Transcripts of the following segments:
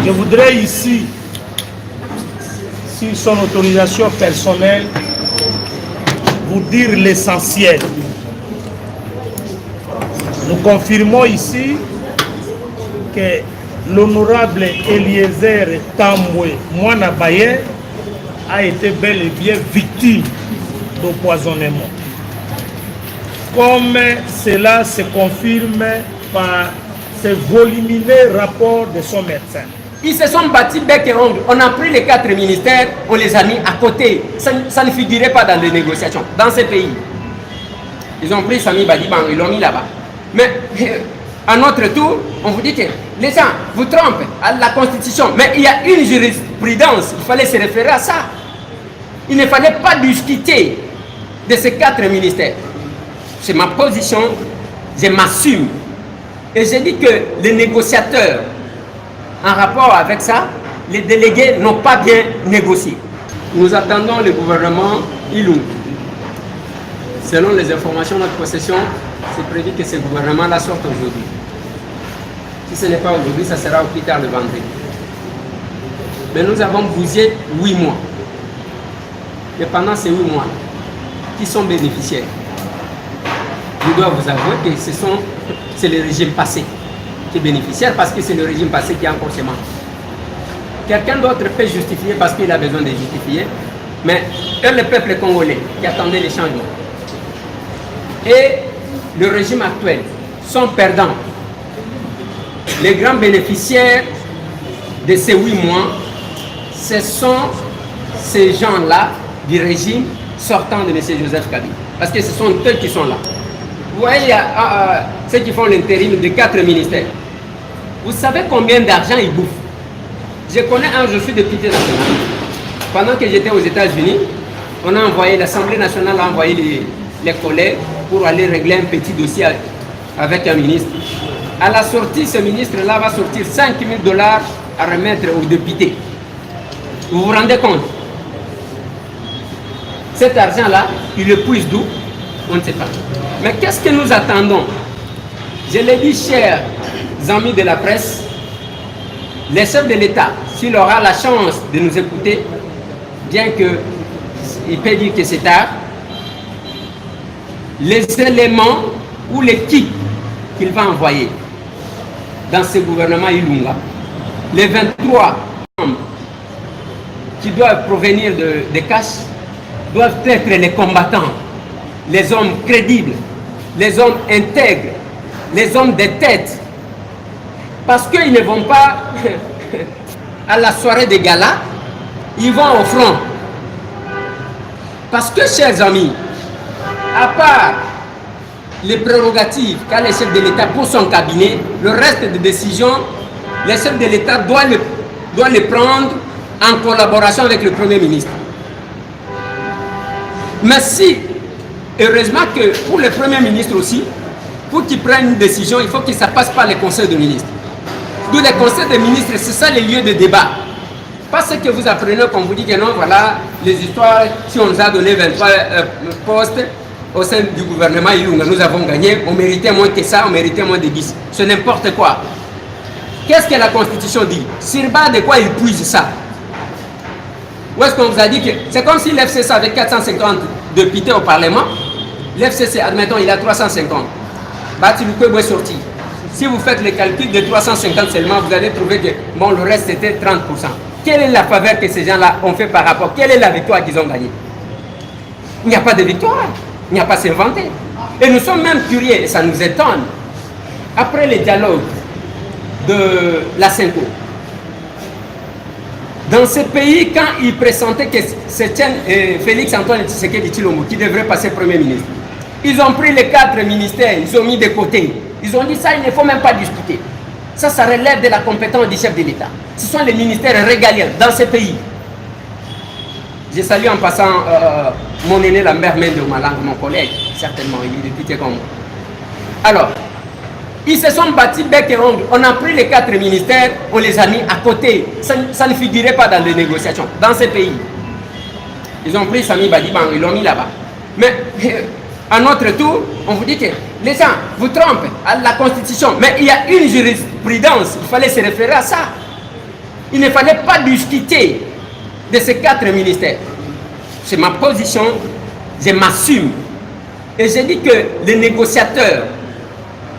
Je voudrais ici, sur son autorisation personnelle, vous dire l'essentiel. Nous confirmons ici que l'honorable Eliezer Tambwe Mwana Baye a été bel et bien victime d'empoisonnement. Comme cela se confirme par ce volumineux rapport de son médecin. Ils se sont battus bec et ongle. On a pris les 4 ministères, on les a mis à côté. Ça ne figurait pas dans les négociations, dans ces pays. Ils ont pris Sami Badibang, ils l'ont mis là-bas. Mais à notre tour, on vous dit que les gens vous trompent à la Constitution. Mais il y a une jurisprudence, il fallait se référer à ça. Il ne fallait pas discuter de ces 4 ministères. C'est ma position, je m'assume. Et j'ai dit que les négociateurs, en rapport avec ça, les délégués n'ont pas bien négocié. Nous attendons le gouvernement Ilunga. Selon les informations de notre possession, c'est prévu que ce gouvernement-là sorte aujourd'hui. Si ce n'est pas aujourd'hui, ça sera au plus tard le vendredi. Mais nous avons bougé 8 mois. Et pendant ces 8 mois, qui sont bénéficiaires? Je dois vous avouer que c'est le régime passé qui est bénéficiaire parce que c'est le régime passé qui a encore ses membres. Quelqu'un d'autre peut justifier parce qu'il a besoin de justifier, mais eux, le peuple congolais qui attendait les changements et le régime actuel sont perdants. Les grands bénéficiaires de ces 8 mois, ce sont ces gens-là du régime sortant de M. Joseph Kabila. Parce que ce sont eux qui sont là. Vous voyez, il y a ceux qui font l'intérim de 4 ministères. Vous savez combien d'argent ils bouffent? Je connais je suis député national. Pendant que j'étais aux États-Unis, on a envoyé, l'Assemblée nationale a envoyé les collègues pour aller régler un petit dossier avec un ministre. À la sortie, ce ministre-là va sortir $5 000 à remettre aux députés. Vous vous rendez compte? Cet argent-là, il le puise d'où? On ne sait pas. Mais qu'est-ce que nous attendons? Je l'ai dit, chers amis de la presse, les chefs de l'État, s'il aura la chance de nous écouter, bien qu'il peut dire que c'est tard, les éléments ou l'équipe qu'il va envoyer dans ce gouvernement Ilunga, les 23 membres qui doivent provenir de cash, doivent être les combattants, les hommes crédibles, les hommes intègres, les hommes de tête. Parce qu'ils ne vont pas à la soirée de gala, ils vont au front. Parce que, chers amis, à part les prérogatives qu'a le chef de l'État pour son cabinet, le reste des décisions, le chef de l'État doit les prendre en collaboration avec le Premier ministre. Mais si, heureusement que pour le Premier ministre aussi, pour qu'il prenne une décision, il faut que ça passe par les conseils de ministres. D'où les conseils de ministres, c'est ça les lieux de débat. Pas ce que vous apprenez quand vous dit que non, voilà, les histoires, si on nous a donné 23 postes au sein du gouvernement Ilunga, nous avons gagné, on méritait moins que ça, on méritait moins de 10. C'est n'importe quoi. Qu'est-ce que la Constitution dit? Sur base de quoi il puise ça? Où est-ce qu'on vous a dit que c'est comme si l'FCC avait 450 députés au Parlement, l'FCC, admettons, il a 350. Bati Lukwebo est sorti. Si vous faites le calcul de 350 seulement, vous allez trouver que bon, le reste c'était 30%. Quelle est la faveur que ces gens-là ont fait par rapport? Quelle est la victoire qu'ils ont gagnée? Il n'y a pas de victoire. Il n'y a pas à s'inventer. Et nous sommes même curieux, et ça nous étonne. Après les dialogues de la Cinco, dans ce pays, quand ils pressentaient que c'était Félix Antoine Tshisekedi Tshilombo qui devrait passer Premier ministre, ils ont pris les 4 ministères, ils ont mis de côté. Ils ont dit ça, il ne faut même pas discuter. Ça relève de la compétence du chef de l'État. Ce sont les ministères régaliens dans ce pays. Je salue en passant mon aîné Lambert Mende Malang, mon collègue, certainement, il est député comme moi. Alors, ils se sont battus bec et ongle. On a pris les 4 ministères, on les a mis à côté. Ça ne figurait pas dans les négociations, dans ce pays. Ils ont pris Sami Badibang, ils l'ont mis là-bas. Mais à notre tour, on vous dit que les gens vous trompent à la Constitution. Mais il y a une jurisprudence, il fallait se référer à ça. Il ne fallait pas discuter de ces 4 ministères. C'est ma position, je m'assume. Et j'ai dit que les négociateurs,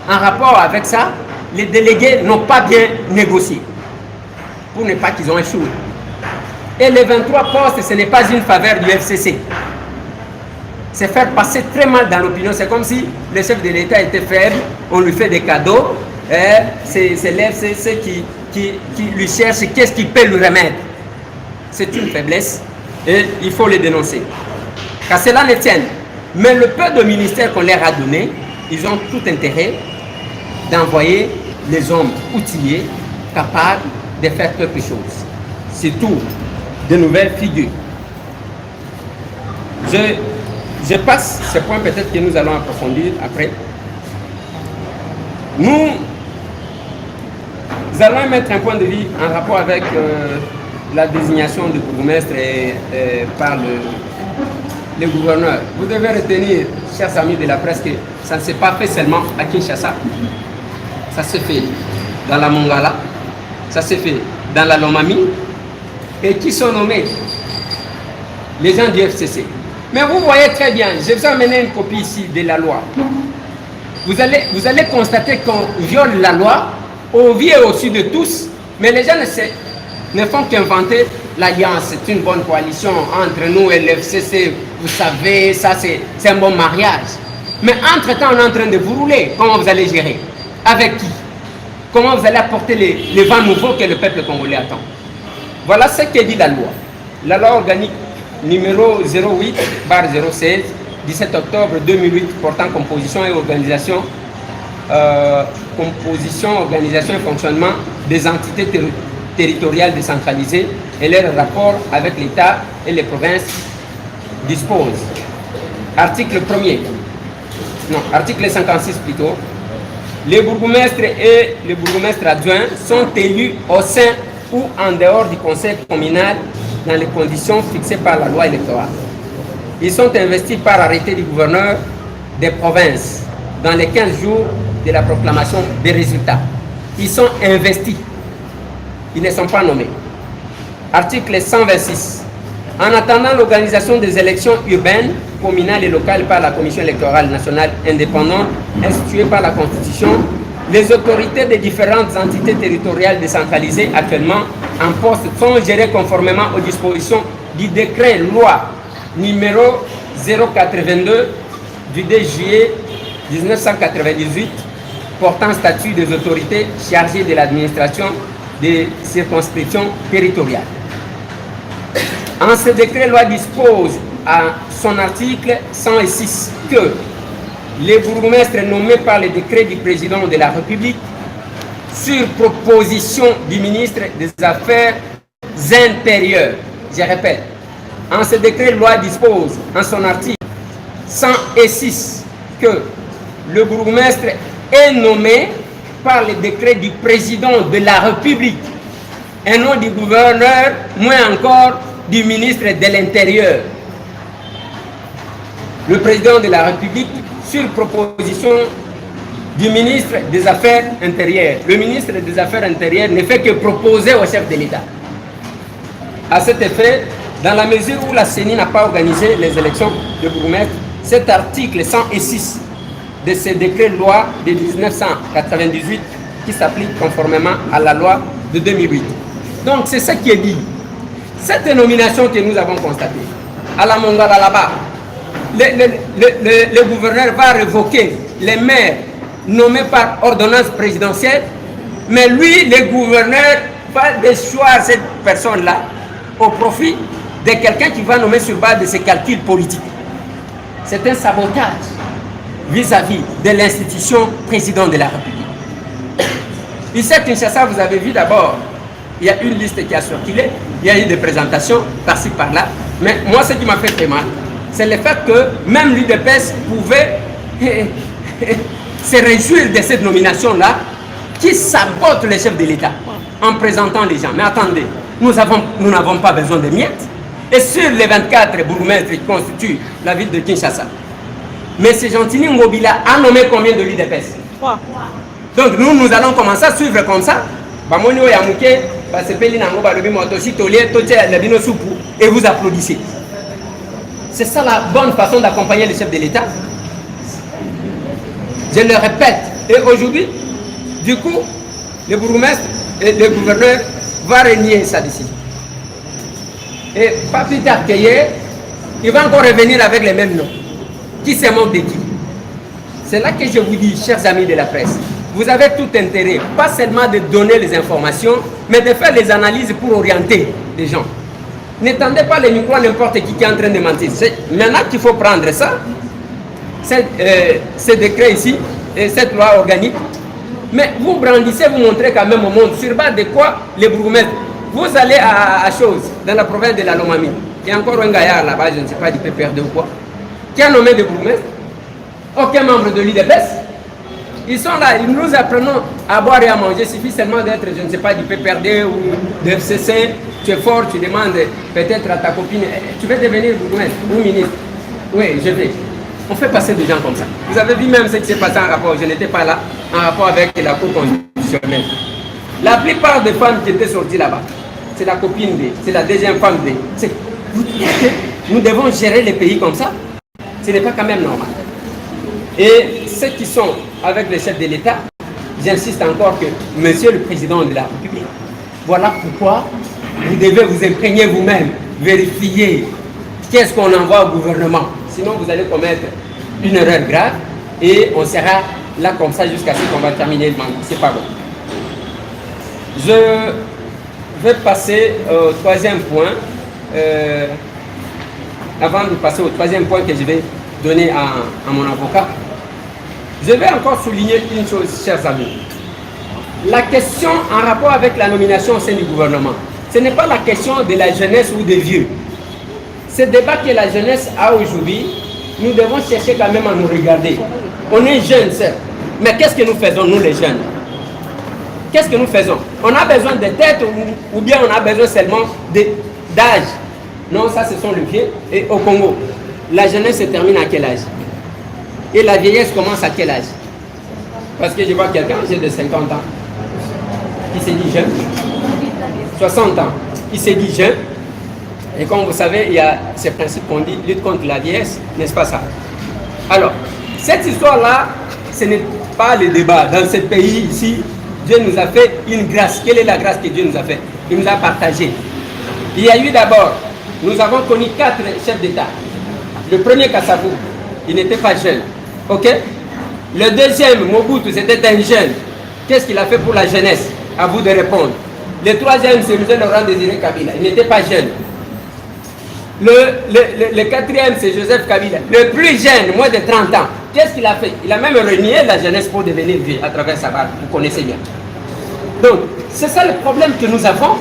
en rapport avec ça, les délégués n'ont pas bien négocié. Pour ne pas qu'ils ont échoué. Et les 23 postes, ce n'est pas une faveur du FCC. C'est faire passer très mal dans l'opinion. C'est comme si le chef de l'État était faible, on lui fait des cadeaux, c'est l'FCC qui lui cherche qu'est-ce qui peut lui remettre. C'est une faiblesse et il faut les dénoncer. Car cela ne tienne. Mais le peu de ministères qu'on leur a donné, ils ont tout intérêt d'envoyer les hommes outillés, capables de faire quelque chose. C'est tout. De nouvelles figures. Je passe ce point peut-être que nous allons approfondir après. Nous allons mettre un point de vue en rapport avec la désignation du bourgmestre par le gouverneur. Vous devez retenir, chers amis de la presse, que ça ne s'est pas fait seulement à Kinshasa. Ça s'est fait dans la Mongala, ça s'est fait dans la Lomami. Et qui sont nommés? Les gens du FCC. Mais vous voyez très bien, je vous ai amené une copie ici de la loi. Vous allez constater qu'on viole la loi, on vit au-dessus de tous, mais les gens ne font qu'inventer l'alliance. C'est une bonne coalition entre nous et le FCC. Vous savez, ça c'est un bon mariage. Mais entre-temps, on est en train de vous rouler. Comment vous allez gérer? Avec qui? Comment vous allez apporter les vents nouveaux que le peuple congolais attend? Voilà ce que dit la loi. La loi organique numéro 08/016, 17 octobre 2008, portant composition et organisation, organisation et fonctionnement des entités territoriales décentralisées et leur rapport avec l'État et les provinces dispose. Article 1er. Non, article 56 plutôt. Les bourgmestres et les bourgmestres adjoints sont élus au sein ou en dehors du conseil communal dans les conditions fixées par la loi électorale. Ils sont investis par arrêté du gouverneur des provinces dans les 15 jours de la proclamation des résultats. Ils sont investis. Ils ne sont pas nommés. Article 126. En attendant l'organisation des élections urbaines, communales et locales par la Commission électorale nationale indépendante instituée par la Constitution, les autorités des différentes entités territoriales décentralisées actuellement en poste sont gérées conformément aux dispositions du décret loi numéro 082 du 2 juillet 1998 portant statut des autorités chargées de l'administration des circonscriptions territoriales. En ce décret loi dispose à son article 106 que les bourgmestres nommés par le décret du président de la République sur proposition du ministre des Affaires intérieures. Je répète, en ce décret loi dispose en son article 106 que le bourgmestre est nommé par le décret du président de la République et non du gouverneur, moins encore du ministre de l'Intérieur. Le président de la République sur proposition du ministre des Affaires intérieures. Le ministre des Affaires intérieures ne fait que proposer au chef de l'État. À cet effet, dans la mesure où la CENI n'a pas organisé les élections de bourgmestre, cet article 106 de ce décret loi de 1998 qui s'applique conformément à la loi de 2008. Donc c'est ce qui est dit. Cette nomination que nous avons constatée, à la Mongala là-bas, le gouverneur va révoquer les maires nommés par ordonnance présidentielle, mais lui, le gouverneur, va déchoir cette personne-là au profit de quelqu'un qui va nommer sur base de ses calculs politiques. C'est un sabotage vis-à-vis de l'institution président de la République. Ici à Kinshasa, vous avez vu d'abord, il y a une liste qui a circulé, il y a eu des présentations par-ci par-là, mais moi ce qui m'a fait très mal, c'est le fait que même l'UDPS pouvait se réjouir de cette nomination-là qui sabote le chef de l'État en présentant les gens. Mais attendez, nous n'avons pas besoin de miettes. Et sur les 24 bourgmestres qui constituent la ville de Kinshasa, M. Gentini Ngobila a nommé combien de l'UDPS? Donc nous allons commencer à suivre comme ça. Bamonio Yamouke, et vous applaudissez. C'est ça la bonne façon d'accompagner le chef de l'État. Je le répète. Et aujourd'hui, du coup, le bourgmestre et le gouverneur vont renier sa décision. Et pas plus tard qu'hier, il va encore revenir avec les mêmes noms. Qui se moque de qui? C'est là que je vous dis, chers amis de la presse, vous avez tout intérêt, pas seulement de donner les informations, mais de faire les analyses pour orienter les gens. N'étendez pas les micros à n'importe qui est en train de mentir. C'est maintenant qu'il faut prendre ça, ce décret ici, et cette loi organique. Mais vous brandissez, vous montrez quand même au monde sur base de quoi les bourgmestres. Vous allez à chose, dans la province de la Lomami. Il y a encore un gaillard là-bas, je ne sais pas du PPRD ou quoi, qui a nommé des bourgmestres. Aucun membre de l'UDPS. Ils sont là, nous apprenons à boire et à manger. Il suffit seulement d'être, je ne sais pas, du PPRD ou de FCC. Tu es fort, tu demandes peut-être à ta copine, tu veux devenir bourgmestre ou ministre? Oui, je vais. On fait passer des gens comme ça. Vous avez vu même ce qui s'est passé en rapport, je n'étais pas là, en rapport avec la Cour constitutionnelle. La plupart des femmes qui étaient sorties là-bas, c'est la copine c'est la deuxième femme nous devons gérer les pays comme ça. Ce n'est pas quand même normal. Et ceux qui sont avec le chef de l'État, j'insiste encore que Monsieur le Président de la République, voilà pourquoi vous devez vous imprégner vous-même, vérifier qu'est-ce qu'on envoie au gouvernement. Sinon, vous allez commettre une erreur grave et on sera là comme ça jusqu'à ce qu'on va terminer le mandat. C'est pas bon. Je vais passer au troisième point. Avant de passer au troisième point que je vais donner à mon avocat, je vais encore souligner une chose, chers amis. La question en rapport avec la nomination au sein du gouvernement, ce n'est pas la question de la jeunesse ou des vieux. Ce débat que la jeunesse a aujourd'hui, nous devons chercher quand même à nous regarder. On est jeunes, certes, mais qu'est-ce que nous faisons, nous les jeunes? Qu'est-ce que nous faisons? On a besoin de tête ou bien on a besoin seulement d'âge? Non, ça ce sont les vieux. Et au Congo, la jeunesse se termine à quel âge? Et la vieillesse commence à quel âge? Parce que je vois quelqu'un, j'ai de 50 ans, qui s'est dit jeune, 60 ans, qui s'est dit jeune. Et comme vous savez, il y a ces principes qu'on dit, lutte contre la vieillesse, n'est-ce pas ça? Alors, cette histoire-là, ce n'est pas le débat. Dans ce pays ici, Dieu nous a fait une grâce. Quelle est la grâce que Dieu nous a fait? Il nous a partagé. Il y a eu d'abord, nous avons connu 4 chefs d'État. Le premier, Kassabou, il n'était pas jeune. Ok? Le deuxième, Mobutu, c'était un jeune. Qu'est-ce qu'il a fait pour la jeunesse? À vous de répondre. Le troisième, c'est M. Laurent Désiré Kabila. Il n'était pas jeune. Le quatrième, c'est Joseph Kabila. Le plus jeune, moins de 30 ans. Qu'est-ce qu'il a fait? Il a même renié la jeunesse pour devenir vieux à travers sa barbe. Vous connaissez bien. Donc, c'est ça le problème que nous avons,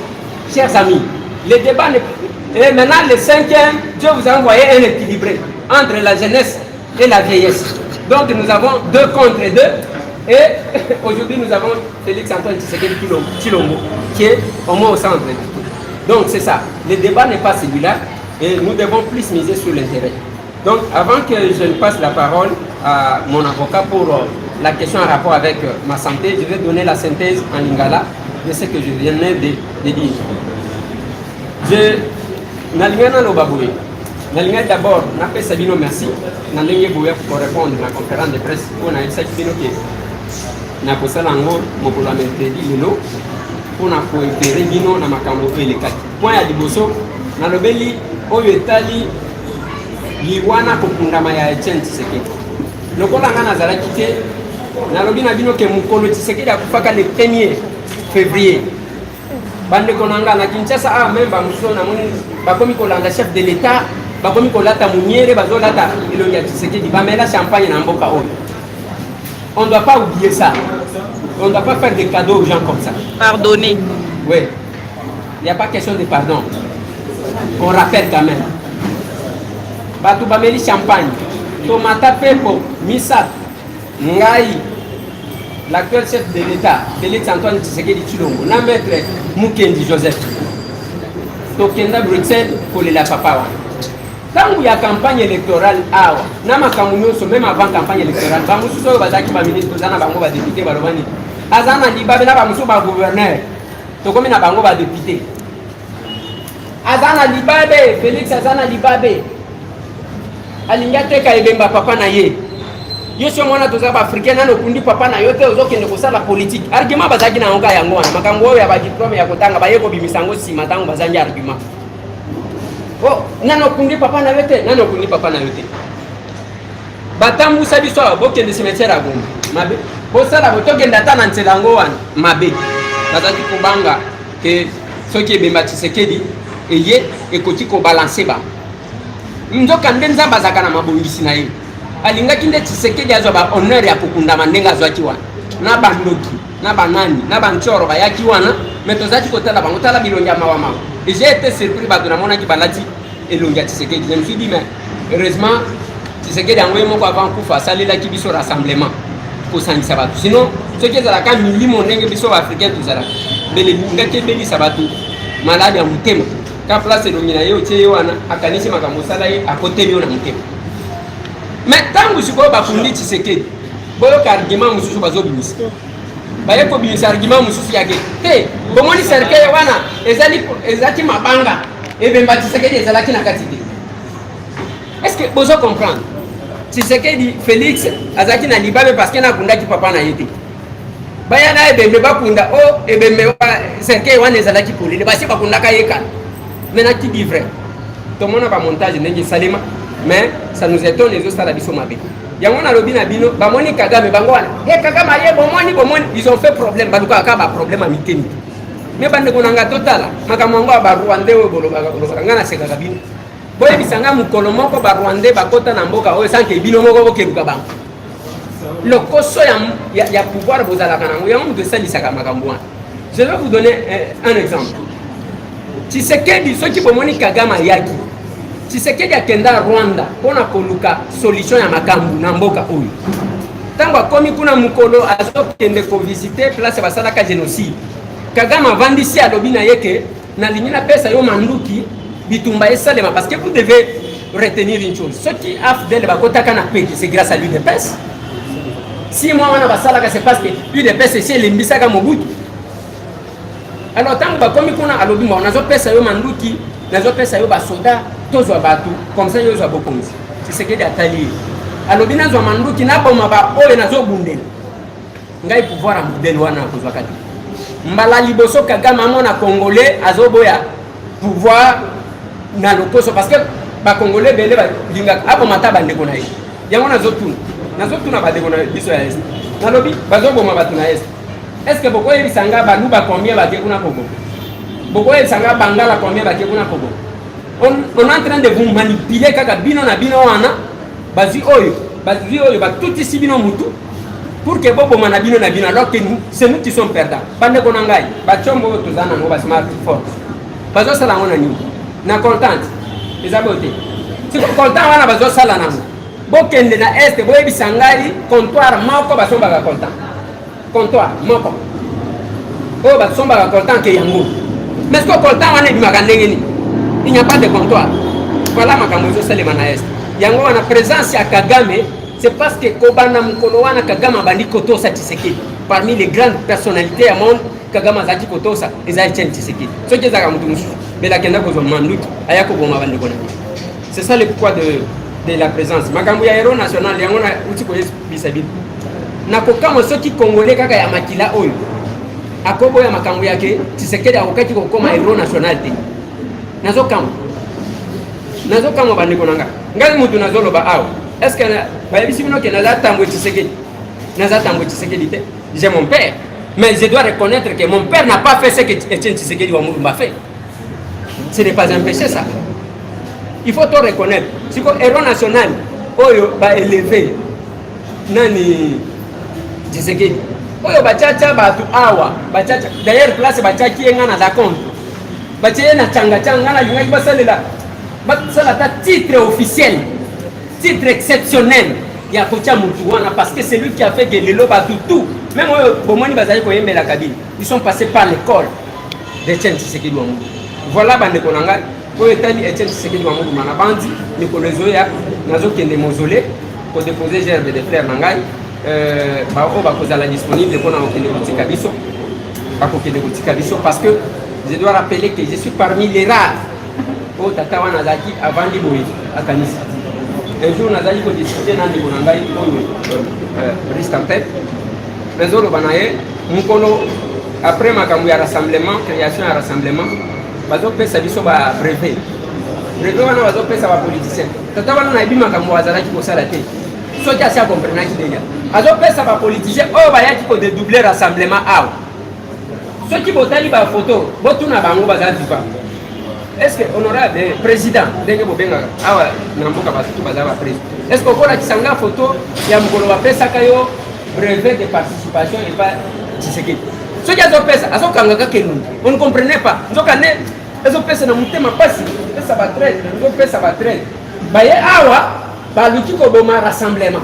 chers amis. Le débat n'est plus. Et maintenant, le cinquième, Dieu vous a envoyé un équilibré entre la jeunesse et la vieillesse. Donc, nous avons 2 contre 2. Et aujourd'hui, nous avons Félix Antoine Tshisekedi Tshilombo, qui est au moins au centre. Donc, c'est ça. Le débat n'est pas celui-là. Et nous devons plus miser sur l'intérêt. Donc, avant que je ne passe la parole à mon avocat pour la question en rapport avec ma santé, je vais donner la synthèse en lingala de ce que je venais de dire. Je n'allume pas le baboué. N'allume d'abord, n'appelle Sabino merci. N'allume pas pour répondre à la conférence de presse. On a eu cette vidéo qui n'a pas ça l'ango, mon pour la mercredi, le lot. On a pour intérêt, bino, n'a pas cambo et les 4. Point à Diboso, n'a le belli, oyo etali, liwana kokundama ya Etienne Tshisekedi. Lokola nga nazalaki te nalobi na bino ke mokolo Tshisekedi akufaka le 1er février. Bandeko na nga na Kinshasa même bamuso na moni bakomi kolanda chef de l'État, bakomi kolata muniere bazolata elongi ya Tshisekedi bamela champagne na mboka oyo. On ne doit pas oublier ça. On ne doit pas faire des cadeaux aux gens comme ça. Pardonner. Oui. Il n'y a pas question de pardon. On rappelle quand même. Batu bameli champagne. Tomata Pepo, Missa, Ngai, l'actuel chef de l'État, Félix Antoine Tshisekedi Tshilombo, na maître Mukendi Joseph. Tokenda Bruxelles pour les la papa. Quand il y a campagne électorale, même avant la campagne électorale, il y a des ministres, des députés, azana libabe na bamuso ba gouverneur tokomi na bango ba député azana libabe Félix azana libabe alingi ateka ebemba papa na ye yo sio mwana toza ba africain nano kundi papa na yo te ozokende kosala politique argument bazaki na yango yango wana makambo oyo ya ba diplôme ya kotanga bayeko bimisango sima tango bazangi argument oh nano kundi papa na yo te nano kundi papa na yo te batambusa biso bokende cimetière ya Gombe mabe bosala botokenda ta na nzela yango wana mabe bazaki kobanga ke soki ebemba Tshisekedi eye ekoti kobalanse ba nzoka nde nzambe azaka na mabongisi na ye alingaki nde Tshisekedi azwa ba honneur ya kokundama ndenge azwaki wana na bandoki na banani na banchoro bayaki wana me tozaki kotala bango tala bilongi ya mawa mawa et j'ai été surpris bato namonaki balati elongi ya Tshisekedi je me suis dit mais heureusement Tshisekedi yango ye moko avant kufa asalelaki biso rassemblement kosangisa bato sinon soki ezalaka milimo ndenge biso baafricain tozalaka mbele lingaki ebelisa bato malade ya motema ka place elongi na ye otie ye wana akanisi makambo osala ye akoteli yo na motema mais ntango sikoyo bakundi Tshisekedi boyoka argument mosusu bazobimisa baye kobimisa argument mosusu yake te bomoni cercueil wana ezalaki mabanga ebemba Tshisekedi ezalaki na kati te est-ce que bozo comprendre Tshisekedi Félix azalaki na libabe parce que nakundaki papa na ye te baya na ebembe bakunda o ebembe cercueil wana ezalaki polele basi bakundaka ye kala maintenant qui dit vrai tout le monde a pas montage ndenge salema mais ça nous étonne les autres la biso mabe yango na lobi na bino bamoni Kagame bango wana Kagame ye bomoni ils ont fait problème baluka ka ba problème a miteni mais bande konanga totala makambo ngo ba Rwandais o boloba ngana seka kabino boye bisanga mukolo moko ba Rwandais bakota na mboka oyo sanke bino moko bokeruka bango le koso ya pouvoir bozala kanango yango de salisaka makambo wana je vais vous donner un exemple Tshisekedi soki bomoni Kagame yaki Tshisekedi akenda Rwanda pona koluka solution ya makambu na mboka oyo tango akomi kuna mukolo azokende ko visiter place basalaka génocide Kagame avandisi alobi na yeke na linyina pesa yo manduki bitumba esalema parce que vous devez retenir une chose soki afdel bakotaka na peki c'est grâce à lui de pesa si moi wana basalaka c'est parce que lui de pesa c'est lembisaka mobutu alors tango bakomi kuna alobi mo nazo pesa yo manduki nazo pesa yo basoda tozwa batu comme ça yo zo bokonzi Tshisekedi atali alobi nazo manduki na boma ba oyo nazo bundela ngai pouvoir a modèle wana kozwa kati mbala liboso Kagame amona congolais azoboya pouvoir na lokoso parce que ba congolais bele ba linga abo mata bande kona ye yango nazo tuna ba de kona biso ya est nalobi bazo boma batu na est-ce que boko yebisanga baluba combien ba kuna Congo boko yebisanga bangala combien ba kuna Congo on est en train de vous manipuler kaka bino na bino wana bazi oyo ba tout ici bino mutu pour que bobo na bino alors que c'est nous qui sommes perdants bande ko nangai ba chombo tozana ngo ba smartphone bazo sala ngona ni na content ezabote si content wana bazo sala nango bokende na est boyebisangari comptoir moko basomba ka content comptoir moko o basomba ka content ke yango mais ko content wana bimaka ndenge ni il n'y a pas de comptoir voilà makambo salema na est yango wana présence ya Kagame c'est parce que kobana mukolo wana Kagame bandi kotosa Tshisekedi parmi les grandes personnalités du monde Kagame azaki kotosa ezali chen Tshisekedi soki ezaka mutu musu bela kenda ko manduki ayako boma bandi kona c'est ça le pourquoi de la présence makambo ya héros national yango na uti ko bisabi na kokama soki congolais kaka ya makila oyo akobo ya makambo yake Tshisekedi akokaki kokoma héros national te nazo kama bandi kona ngai mutu nazoloba awo est-ce que bayebisi bino ke naza tambo Tshisekedi te j'ai mon père mais je dois reconnaître que mon père n'a pas fait ce que Etienne Tshisekedi wa Mulumba fait ce n'est pas un péché ça il faut tout reconnaître si ko héros national oyo ba élevé nani Tshisekedi oyo bachacha batu awa bachacha d'ailleurs place bachaki enga na da compte bachaye na changa na yunga basalela basala ta titre officiel titre exceptionnel ya kocha mutu wana parce que c'est lui qui a fait que lelo batu tout même bomoni bazali ko yembela kabine ils sont passés par l'école d'Etienne Tshisekedi wa Mulumba voilà bande konanga ko etali Etienne Tshisekedi wa Mulumba na bandi ni ko lezoya nazo kende mausolée pour déposer gerbe de fleurs nangai ba o ba kozala disponible pour na okende kotika biso parce que je dois rappeler que je suis parmi les rares au Tata Wanazaki avant d'Iboui à Tanis. Un jour, Nazali a discuté dans les Bonangaï, risque en tête. Les autres Banaye, après ma rassemblement, création et rassemblement, bazo pesa biso ba brevet. Brevet wana bazo pesa ba politicien. Tata wana na bima ka mwazala ki ko sala te. So ki asa comprendre ki déjà. Bazo pesa ba politicien o ba yaki ko dédoubler rassemblement aw. So ki botali ba photo, botuna bango bazazi pa. Est-ce que honorable président ndenge bobenga awa na mboka basutu bazaba président. Est-ce que kola kisanga photo ya mukolo ba pesa kayo brevet de participation et pas Tshisekedi. Ce qui a des pesa, on ne comprenait pas. Ils ont pesa na mutema pasi, pesa ba traite, ils ont pesa ba traite. Baye awa, ba luki ko boma rassemblement.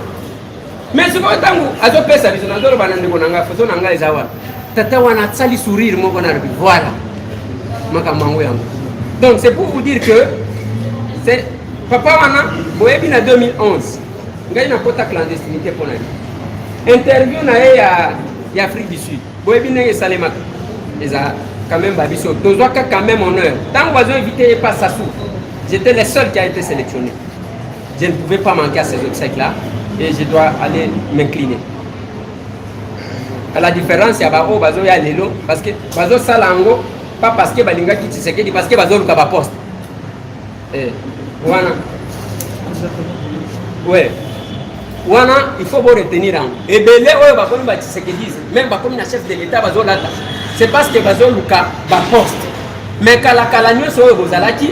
Mais ce que tangu azo pesa biso na zolo banande ko nanga photo nanga ezawa. Tata wana tsali sourire moko na rubi. Voilà. Makamango yango. Donc c'est pour vous dire que c'est papa wana boyebi na 2011. Ngai na kota clandestinité pour na. Interview na ya Afrique du Sud. Boyebine Salemaka. Ils ont quand même babiso. Dozoa quand même honneur. Tant que vous avez évité pas Sassou, j'étais le seul qui a été sélectionné. Je ne pouvais pas manquer à ces obsèques-là et je dois aller m'incliner. À la différence, il y a Baro, Bazo et Alelo, parce que Bazo Salango, pas parce que Balinga qui Tshisekedi, parce que Bazo Lukaba poste. Voilà. Ouais. Wana, il faut vous retenir. Et Belé, même comme chef de l'État, c'est parce que Bazo Luka va poste. Mais quand la Kalanyo soit au Bozalaki,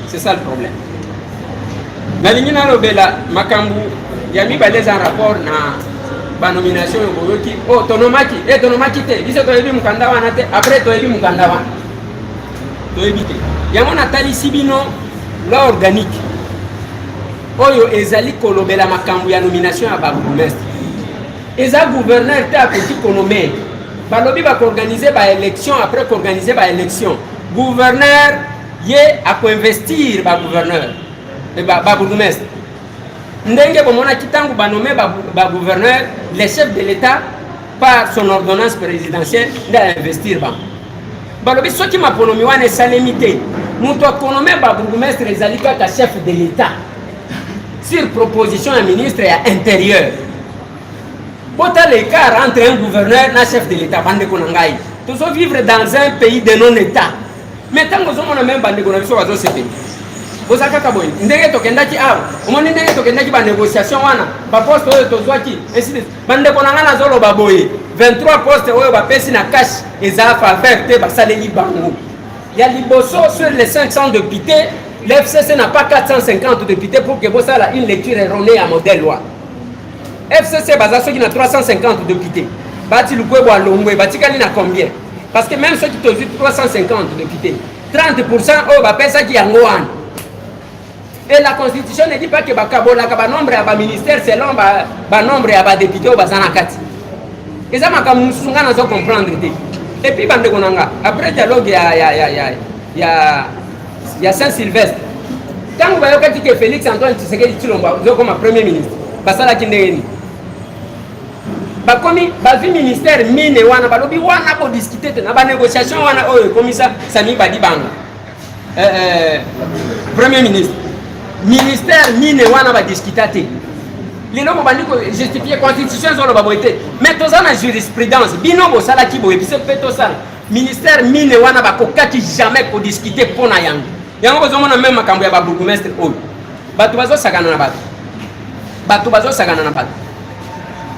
c'est ça le problème. La ligne na Robela, Makambu, Yami Balez en rapport na nomination au Boyoki, oh, Tonomaki, Tonomaki, dis que tu as vu Mukandawa, après tu as vu Mukandawa. Tu as évité. Yamon Natali Sibino, loi organique. Oyo ezali kolobela makambu ya nomination ya ba bourgmestre. Eza gouverneur te apeti konomé. Balobi ba organiser ba élection après organiser ba élection. Gouverneur ye a ko investir ba gouverneur et ba bourgmestre. Ndenge bomona kitangu ba nommer ba gouverneur, les chefs de l'État par son ordonnance présidentielle nda investir ba. Balobi soki maponomi wana salemité. Muto konomé ba bourgmestre ezali kaka chef de l'État. Sur proposition d'un ministre et à intérieur. Pourtant l'écart entre un gouverneur et un chef de l'État, nous sommes vivre dans un pays de non-État. Mais tant que nous sommes même bandé qu'on a vu sur ce pays. Vous avez qu'à boire. Ndenge tokendaki awa. Omoni ndenge tokendaki ba négociation wana. Ba poste oyo tozwaki. Ainsi de bande konanga na zolo ba boye. 23 postes oyo ba pesi na cash eza faveur te ba saleli bango. Ya liboso sur les 500 députés. L'FCC n'a pas 450 députés pour que vous ayez une lecture erronée à modèle loi. FCC basa ceux qui ont 350 députés. Bati le Koué Boalongwe, Bati Kalina combien? Parce que même ceux qui ont 350 députés, 30% oh bah ça qui est en Gohan. Et la constitution ne dit pas que Bakabola Kaba nombre à ministère selon ba nombre à députés au Bazanakati. Et ça m'a comme nous comprendre. Et puis bande konanga après dialogue il y a Saint-Sylvestre. Quand vous voyez que Félix Antoine Tshisekedi Tshilombo comme premier ministre, basala kindeni. Ba komi ba vi ministère mine wana ba lobi wana ko discuter na ba négociation wana oyo commissaire Sami Badibanga. Premier ministre. Ministère mine wana ba discuter te. Lino mo bandi ko justifier constitution zo lo ba boité. Mais toza na jurisprudence bino bo sala ki bo epice peto sala. Ministère mine wana ba kokati jamais ko discuter pona yango. Yango bozomona même makambo ya ba bourgmestre oyo. Batu bazo sakana na batu. Batu bazo sakana na batu.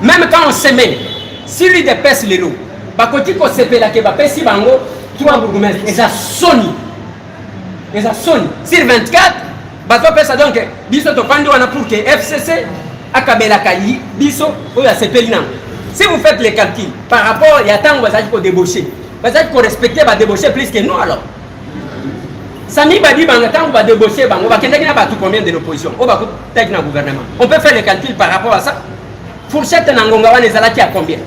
Même quand on se met, si lui dépasse les lots, bakoti ko sepela ke ba pesi bango 3 bourgmestres et ça sonne. Et ça sonne sur 24 bato pesa donc biso to pandi wana pour que FCC akabela kayi biso oyo sepeli na. Si vous faites les calculs par rapport il y a tant que vous débaucher. Vous allez respecter ba débaucher plus que nous alors. Sami Badi Banga, tant qu'on va débaucher, on va combien de l'opposition, on va le gouvernement. On peut faire les calculs par rapport à ça. Fourchette Nangongawa les alaki à combien?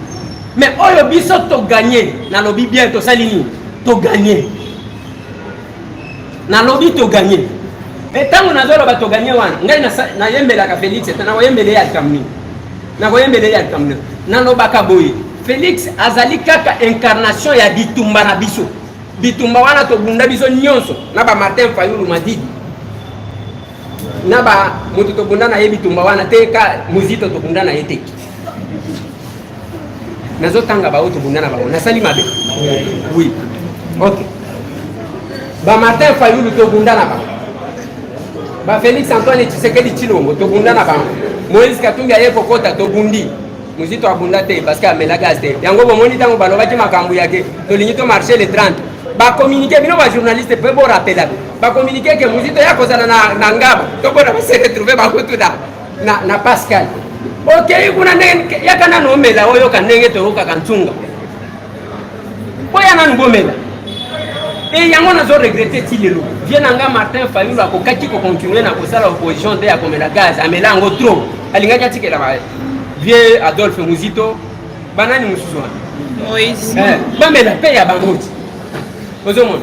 Mais oh le biso to gagné, na lobby bien to salini, to gagné. Na lobby to gagné. Et tant qu'on a zolo ba to gagné wana, ngai na yembela ka Félix, na yembele ya kamni. Na yembele ya kamni. Na lobaka boy. Félix azali kaka incarnation ya bitumba na biso. Bitumba wana to bunda biso nyonso na ba Martin Fayulu Madidi. Na ba mutu to bunda na ye bitumba wana te ka muzito to bunda na yete. Nazo tanga ba to bunda na ba. Na sali mabe. Oui. OK. Ba Martin Fayulu to bunda na ba. Ba Félix Antoine Tshisekedi Tshilombo to bunda na ba. Moïse Katumbi aye kokota to bundi. Muzito abunda te parce que amela gaz te. Yango bomoni tango baloba ki makambu yake. To lingi to marché le 30. Ba communiquer bino ba journaliste peut bo rappeler. Ba communiquer que muzito ya kozana na ngaba. To bona ba se retrouver ba kutu na Pascal. OK, kuna ndenge yakana no mela oyo kanenge to ka kantunga. Boya na ngomela. Et yango nazo regretter tilelo. Vienanga Martin Fayulu akokaki ko continuer na kosala opposition te ya komela gaz. Amela ngo trop. Alinga katikela ba. Vieux Adolphe Muzito, banani mususu wana. Moïse. Bamela paye ya bangoti. Ozomona.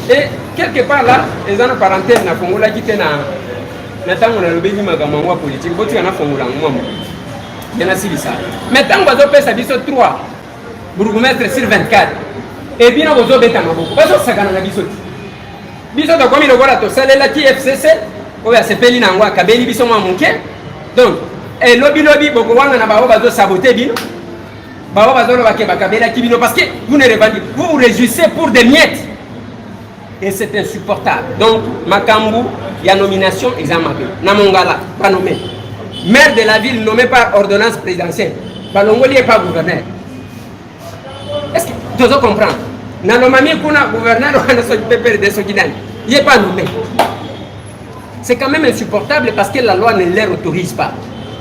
Et quelque part là, les en parenthèse na fongola ki te na tango na lobeli makambo ngwa politique, boti na fongola ngwa. Yana silisa. Mais tango bazo pesa biso 3 bourgmestre sur 24. Et bien bozo beta maboko. Bazo sakana na biso. Biso to komi lokola to salela ki FCC, oya sepeli na ngwa kabeli biso mwa muke. Donc et lobby boko wana na bao bazo saboter bino bao bazo loba ke bakabela ki bino parce que vous ne revendiquez, vous vous réjouissez pour des miettes et c'est insupportable. Donc makambu ya nomination examabe na mongala pas nommé maire de la ville nommé par ordonnance présidentielle balongoli pas gouverneur. Est-ce que tu dois comprendre na nomami kuna gouverneur wana so pepere de sokinani il est pas nommé. C'est quand même insupportable parce que la loi ne les autorise pas.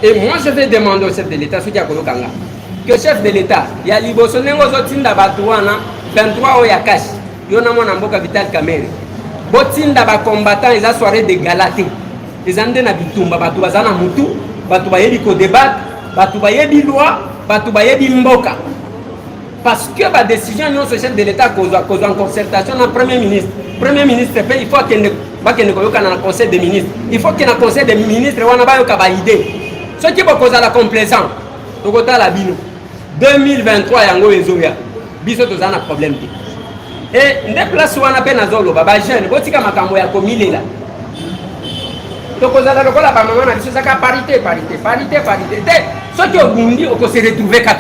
Et moi, je vais demander au chef de l'État, que le chef de l'État, il y a liboso nengo zotinda batuana 23 au Yakash, yona mona mboka Vital Kamerhe. Botinda ba combattant ils a soirée de Galaté. Ils ande na bitumba batu bazana mutu, batu bayebi ko débattre, batu bayebi loi, batu bayebi mboka. Parce que ba décision non ce chef de l'État cause en concertation na premier ministre. Premier ministre il faut qu'il ne koyoka na conseil des ministres. Il faut que na conseil des ministres wana ba yoka ba idée. Ce qui est cause à la complaisance, la bino 2023 yango ezoya biso tozana problème te. Et nde place wana pe nazolo baba jeune botika makambo ya komilela. To kozala lokola ba mama na biso saka parité. Te ce qui obundi oko se retrouver kaka.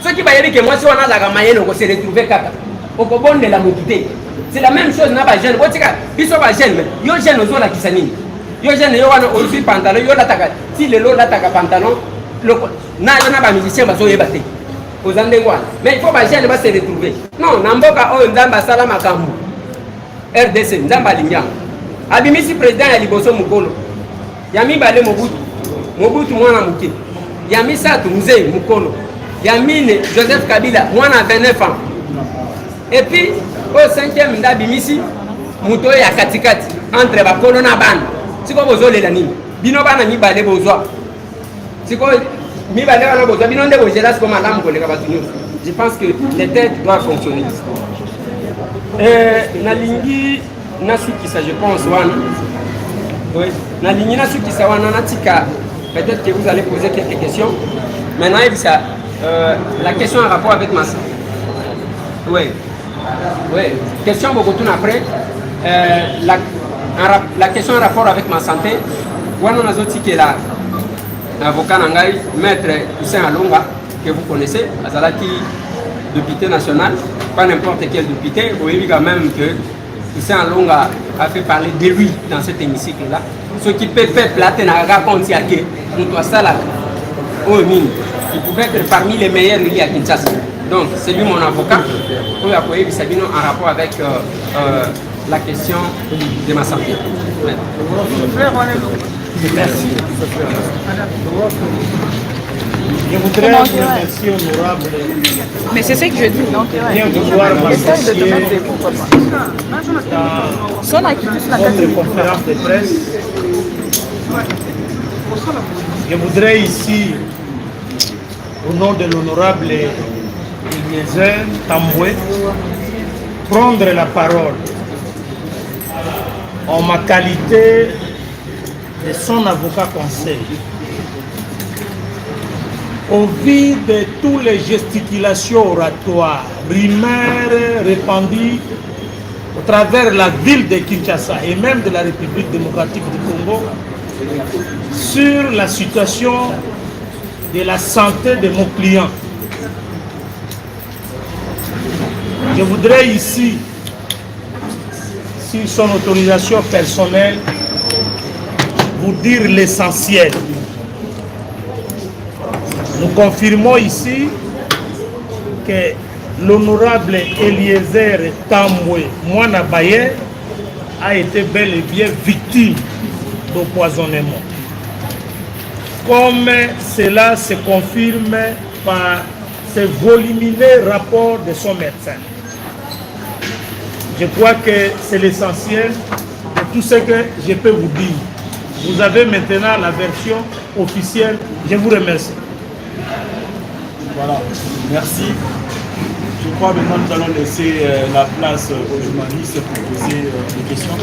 Ce qui va yebi que moi si wana la mayele oko se retrouver kaka. Oko bonde la mokité. C'est la même chose na ba jeune botika biso ba jeune yo jeune ozola kisani. Yo jeune yo wana aussi pantalon yo lataka si le lot lataka pantalon na yona ba musicien bazo yebate ozande ngwana mais il faut ba jeune ba se retrouver non na mboka oyo nzamba sala makambu RDC nzamba lingyang abimisi président ya liboso mukolo ya mibale Mobutu mwana muke ya misatu mzee mukolo ya mine Joseph Kabila mwana 29 ans et puis au 5e ndabimisi muto ya katikati entre bakolo na bana. Siko bozolela nini bino bana mibale bozwa siko mibale bana bozwa bino nde bozela siko malamu koleka batu nyonso. Je pense que les têtes doivent fonctionner. Nalingi nasukisa je pense wana oui nalingi nasukisa wana natika peut-être que vous allez poser quelques questions maintenant il ça la question en rapport avec ma oui question beaucoup tout après la question en rapport avec ma santé, on a zoti qui est là, l'avocat Nangai, maître Hussein Alonga, que vous connaissez, Azalaki, député national, pas n'importe quel député, vous voyez quand même que Hussein Alonga a fait parler de lui dans cet hémicycle-là. Ce qui peut faire plater dans la raconte, c'est que nous doit ça là, il pouvait être parmi les meilleurs liés à Kinshasa. Donc, c'est lui mon avocat, pour appuyer Sabino en rapport avec la question de ma santé. Merci. Je voudrais vous remercier, honorable. Mais c'est ce que je dis. Donc, bien vouloir m'associer dans notre conférence de presse. Je voudrais ici, au nom de l'honorable Eliezer Tamboué, prendre la parole en ma qualité de son avocat conseil Au vu de toutes les gesticulations oratoires, rumeurs répandues au travers la ville de Kinshasa et même de la République démocratique du Congo sur la situation de la santé de mon client, je voudrais ici, sur son autorisation personnelle, vous dire l'essentiel. Nous confirmons ici que l'honorable Eliezer Tambwe Mwana Baye a été bel et bien victime d'empoisonnement. Comme cela se confirme par ce volumineux rapport de son médecin. Je crois que c'est l'essentiel de tout ce que je peux vous dire. Vous avez maintenant la version officielle. Je vous remercie. Voilà, merci. Je crois maintenant que nous allons laisser la place aux journalistes pour poser des questions.